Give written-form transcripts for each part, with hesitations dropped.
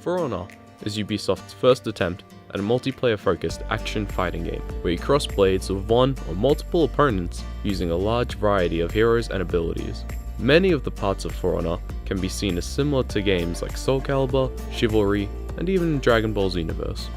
For Honor is Ubisoft's first attempt at a multiplayer-focused action fighting game, where you cross blades with one or multiple opponents using a large variety of heroes and abilities. Many of the parts of For Honor can be seen as similar to games like Soul Calibur, Chivalry, and even Dragon Ball Xenoverse.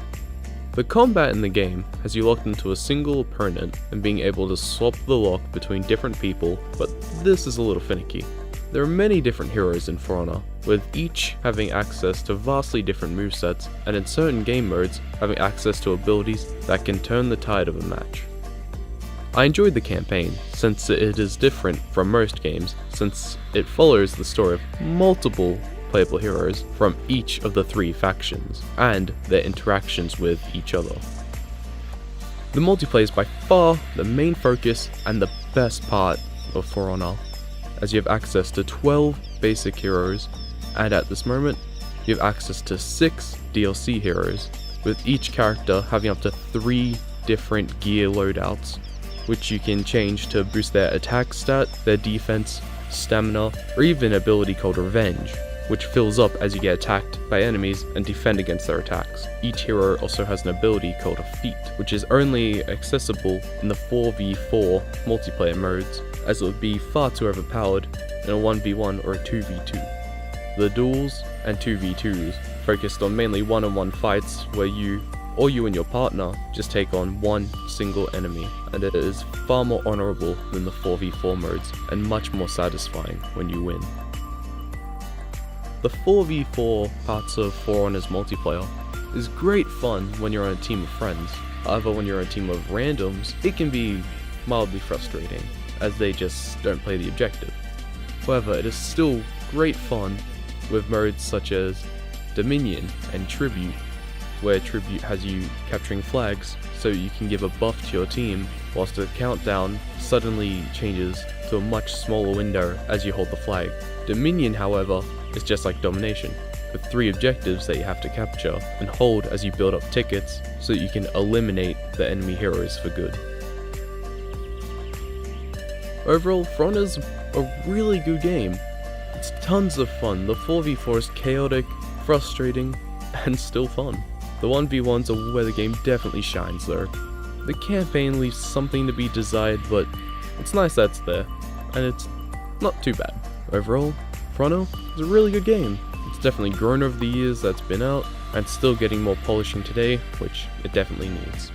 The combat in the game has you locked into a single opponent and being able to swap the lock between different people, but this is a little finicky. There are many different heroes in For Honor, with each having access to vastly different movesets, and in certain game modes having access to abilities that can turn the tide of a match. I enjoyed the campaign, since it is different from most games, since it follows the story of multiple playable heroes from each of the three factions, and their interactions with each other. The multiplayer is by far the main focus and the best part of For Honor, as you have access to 12 basic heroes, and at this moment, you have access to 6 DLC heroes, with each character having up to 3 different gear loadouts, which you can change to boost their attack stat, their defense, stamina, or even an ability called Revenge, which fills up as you get attacked by enemies and defend against their attacks. Each hero also has an ability called a Feat, which is only accessible in the 4v4 multiplayer modes, as it would be far too overpowered in a 1v1 or a 2v2. The duels and 2v2s focused on mainly one-on-one fights where you and your partner just take on one single enemy, and it is far more honorable than the 4v4 modes and much more satisfying when you win. The 4v4 parts of For Honor's multiplayer is great fun when you're on a team of friends. However, when you're on a team of randoms, it can be mildly frustrating, as they just don't play the objective. However, it is still great fun with modes such as Dominion and Tribute, where Tribute has you capturing flags so you can give a buff to your team, whilst the countdown suddenly changes to a much smaller window as you hold the flag. Dominion, however, is just like Domination, with 3 objectives that you have to capture and hold as you build up tickets so that you can eliminate the enemy heroes for good. Overall, For Honor is a really good game. It's tons of fun. The 4v4 is chaotic, frustrating, and still fun. The 1v1s are where the game definitely shines though. The campaign leaves something to be desired, but it's nice that it's there, and it's not too bad. Overall, For Honor is a really good game. It's definitely grown over the years that's been out, and still getting more polishing today, which it definitely needs.